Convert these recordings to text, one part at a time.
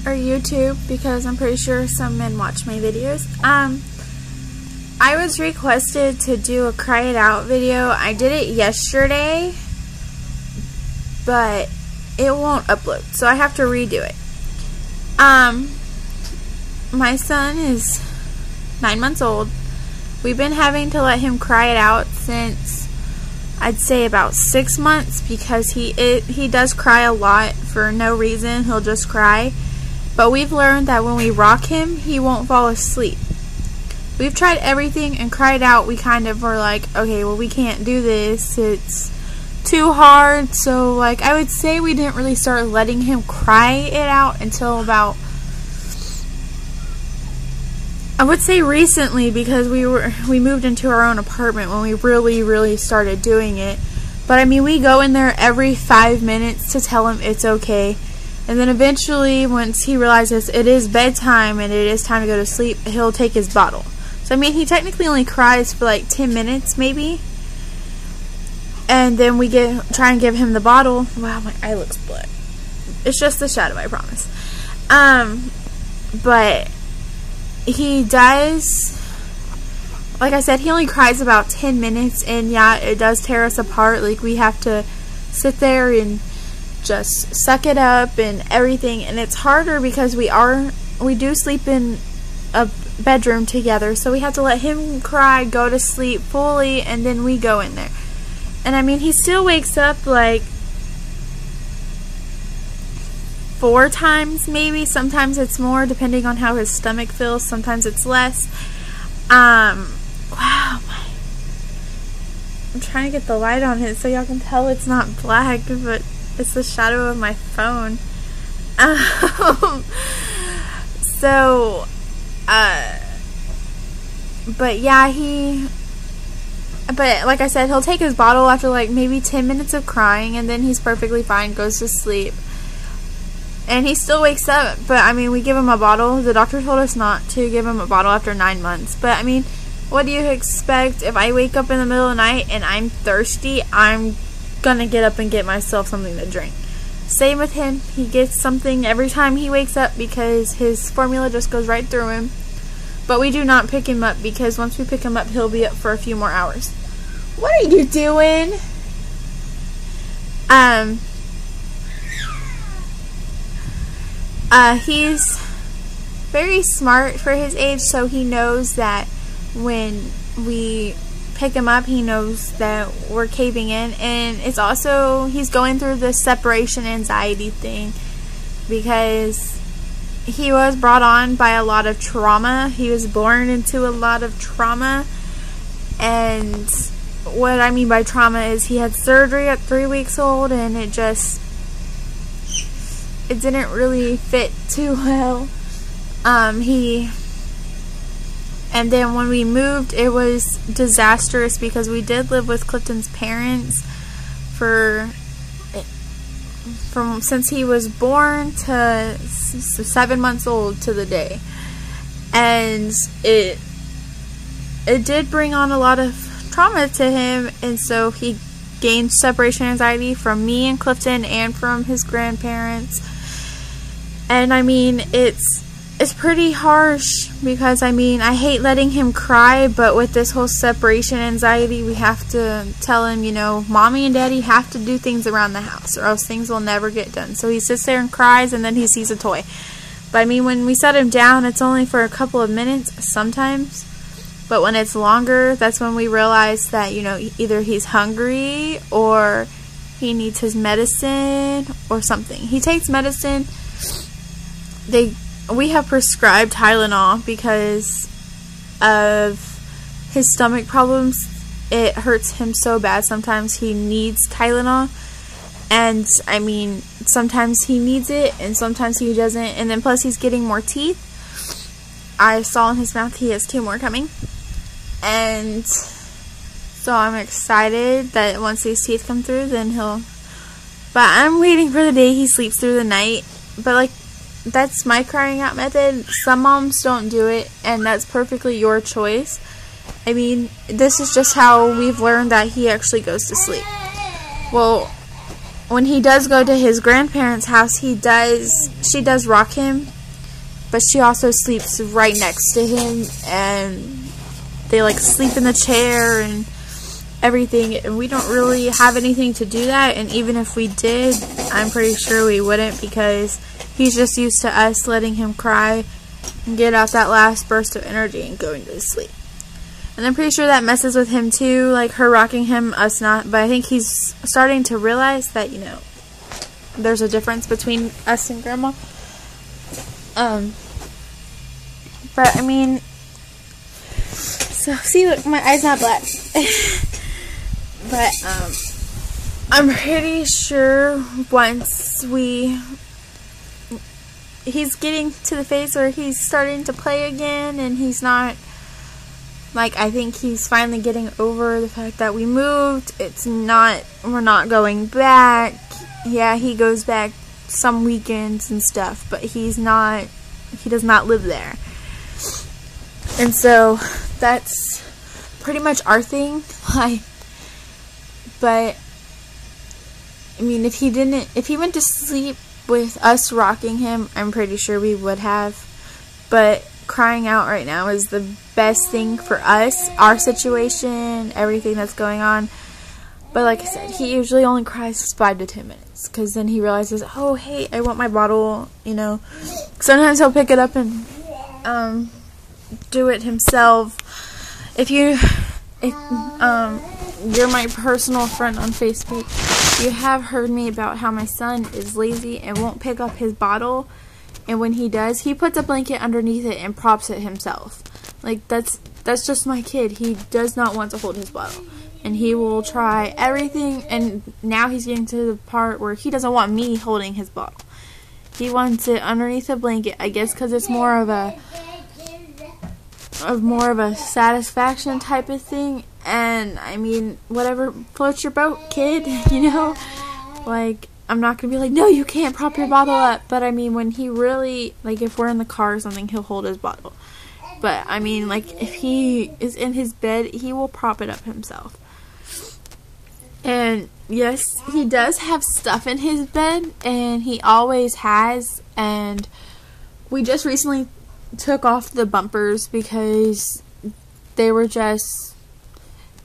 or YouTube, because I'm pretty sure some men watch my videos. I was requested to do a cry it out video. I did it yesterday, but it won't upload, so I have to redo it. My son is 9 months old. We've been having to let him cry it out since I'd say about 6 months, because he does cry a lot for no reason. He'll just cry. But we've learned that when we rock him, he won't fall asleep. We've tried everything and cried out. We kind of were like, okay, well, we can't do this. It's too hard. So, like, I would say we didn't really start letting him cry it out until about, I would say recently, because we moved into our own apartment when we really started doing it. But I mean, we go in there every 5 minutes to tell him it's okay. And then eventually, once he realizes it is bedtime and it is time to go to sleep, he'll take his bottle. So I mean, he technically only cries for like 10 minutes maybe. And then we try and give him the bottle. Wow, my eye looks blood. It's just the shadow, I promise. But he does, like I said, he only cries about 10 minutes, and yeah, it does tear us apart. Like, we have to sit there and just suck it up and everything, and it's harder because we do sleep in a bedroom together, so we have to let him cry, go to sleep fully, and then we go in there. And I mean, he still wakes up like 4 times maybe. Sometimes it's more, depending on how his stomach feels. Sometimes it's less. Wow, I'm trying to get the light on it so y'all can tell it's not black, but it's the shadow of my phone. But yeah, but like I said, he'll take his bottle after like maybe 10 minutes of crying, and then he's perfectly fine, goes to sleep. And he still wakes up, but I mean, we give him a bottle. The doctor told us not to give him a bottle after 9 months. But I mean, what do you expect? If I wake up in the middle of the night and I'm thirsty, I'm gonna get up and get myself something to drink. Same with him. He gets something every time he wakes up because his formula just goes right through him. But we do not pick him up, because once we pick him up, he'll be up for a few more hours. What are you doing? He's very smart for his age, so he knows that when we pick him up, he knows that we're caving in. And it's also, he's going through this separation anxiety thing, because he was brought on by a lot of trauma. He was born into a lot of trauma, and what I mean by trauma is he had surgery at 3 weeks old, and it didn't really fit too well. And then when we moved, it was disastrous, because we did live with Clifton's parents since he was born to 7 months old to the day. And it did bring on a lot of trauma to him, and so he gained separation anxiety from me and Clifton and from his grandparents. And I mean, it's pretty harsh, because I mean, I hate letting him cry, but with this whole separation anxiety, we have to tell him, you know, mommy and daddy have to do things around the house, or else things will never get done. So he sits there and cries, and then he sees a toy. But I mean, when we set him down, it's only for a couple of minutes sometimes. But when it's longer, that's when we realize that, you know, either he's hungry or he needs his medicine or something. He takes medicine. We have prescribed Tylenol because of his stomach problems. It hurts him so bad. Sometimes he needs Tylenol. And, I mean, sometimes he needs it and sometimes he doesn't. And then plus he's getting more teeth. I saw in his mouth he has 2 more coming. And so I'm excited that once these teeth come through, then he'll... But I'm waiting for the day he sleeps through the night. But, like, that's my crying out method. Some moms don't do it, and that's perfectly your choice. I mean, this is just how we've learned that he actually goes to sleep. Well, when he does go to his grandparents' house, she does rock him, but she also sleeps right next to him, and they like sleep in the chair and everything, and we don't really have anything to do that, and even if we did, I'm pretty sure we wouldn't, because he's just used to us letting him cry and get out that last burst of energy and going to sleep. And I'm pretty sure that messes with him too, like her rocking him, us not, but I think he's starting to realize that, you know, there's a difference between us and Grandma. But I mean, so see, look, my eye's not black. But I'm pretty sure once he's getting to the phase where he's starting to play again, and he's not, like, I think he's finally getting over the fact that we moved. We're not going back. Yeah, he goes back some weekends and stuff, but he does not live there. And so that's pretty much our thing. But I mean, if he went to sleep with us rocking him, I'm pretty sure we would have. But crying out right now is the best thing for us, our situation, everything that's going on. But like I said, he usually only cries 5 to 10 minutes, because then he realizes, oh hey, I want my bottle, you know. Sometimes he'll pick it up and do it himself. If you're my personal friend on Facebook, you have heard me about how my son is lazy and won't pick up his bottle, and when he does, he puts a blanket underneath it and props it himself. Like, that's just my kid. He does not want to hold his bottle, and he will try everything, and now he's getting to the part where he doesn't want me holding his bottle. He wants it underneath a blanket, I guess, because it's more of a satisfaction type of thing. And I mean, whatever floats your boat, kid, you know. Like, I'm not gonna be like, no, you can't prop your bottle up. But I mean, when he really, like, if we're in the car or something, he'll hold his bottle. But I mean, like, if he is in his bed, he will prop it up himself. And yes, he does have stuff in his bed, and he always has. And we just recently took off the bumpers because they were just,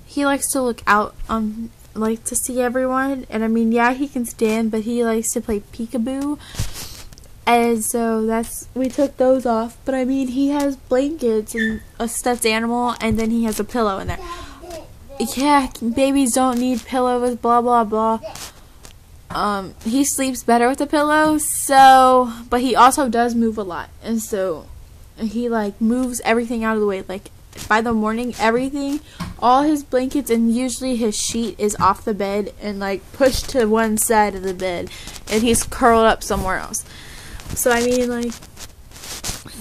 he likes to look out on, like, to see everyone. And I mean, yeah, he can stand, but he likes to play peekaboo. And so we took those off. But I mean, he has blankets and a stuffed animal, and then he has a pillow in there. Yeah, babies don't need pillows, blah blah blah. He sleeps better with a pillow, so, but he also does move a lot, and so he like moves everything out of the way. Like, by the morning, everything, all his blankets and usually his sheet is off the bed and like pushed to one side of the bed, and he's curled up somewhere else. So I mean, like,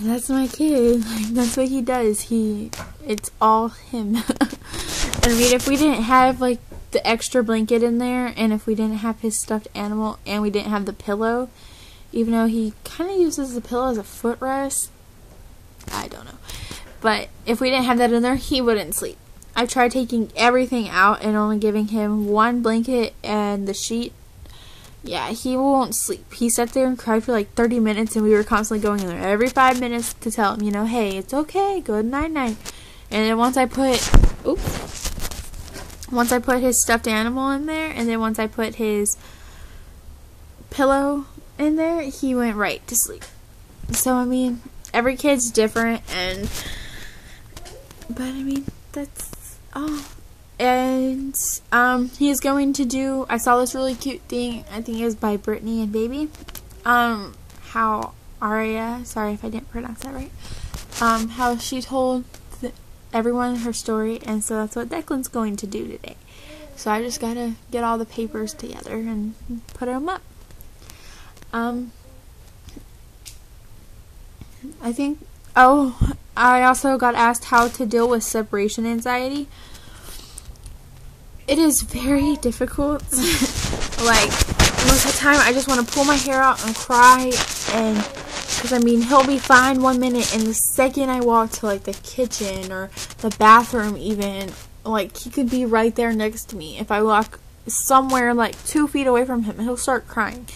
that's my kid. Like, that's what he does. It's all him. I mean, if we didn't have like the extra blanket in there, and if we didn't have his stuffed animal, and we didn't have the pillow, even though he kind of uses the pillow as a footrest, I don't know. But if we didn't have that in there, he wouldn't sleep. I tried taking everything out and only giving him one blanket and the sheet. Yeah, he won't sleep. He sat there and cried for like 30 minutes, and we were constantly going in there every 5 minutes to tell him, you know, hey, it's okay, good night-night. And then once I put his stuffed animal in there, and then once I put his pillow in there, he went right to sleep. So, I mean, every kid's different, but I mean, that's all. And he's going to do, I saw this really cute thing, I think it was by Brittany and Baby, how Aria, sorry if I didn't pronounce that right, how she told everyone her story, and so that's what Declan's going to do today. So I just gotta get all the papers together and put them up. I think, I also got asked how to deal with separation anxiety. It is very difficult. Like, most of the time I just want to pull my hair out and cry, and because I mean, he'll be fine 1 minute, and the second I walk to like the kitchen or the bathroom even, like, he could be right there next to me. If I walk somewhere like 2 feet away from him, he'll start crying.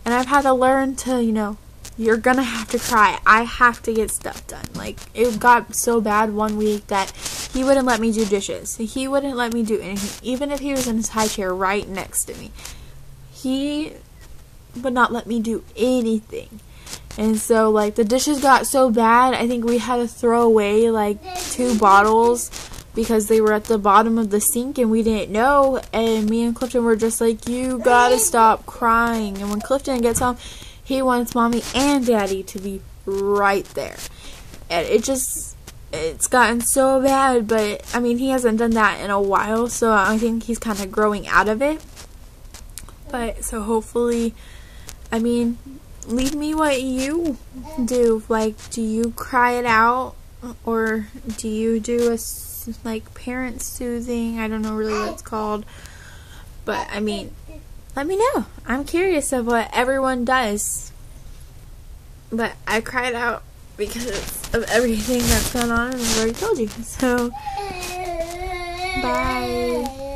And I've had to learn to, you know, you're gonna have to cry. I have to get stuff done. Like, it got so bad one week that he wouldn't let me do dishes. He wouldn't let me do anything. Even if he was in his high chair right next to me, he would not let me do anything. And so, like, the dishes got so bad, I think we had to throw away, like, 2 bottles because they were at the bottom of the sink and we didn't know. And me and Clifton were just like, you gotta stop crying. And when Clifton gets home, he wants mommy and daddy to be right there. And it's gotten so bad, but, I mean, he hasn't done that in a while, so I think he's kind of growing out of it. But, so hopefully, I mean, leave me what you do. Like, do you cry it out? Or do you do a, like, parent soothing? I don't know really what it's called. But, I mean, let me know. I'm curious of what everyone does. But I cried out because of everything that's going on, and I've already told you. So, bye.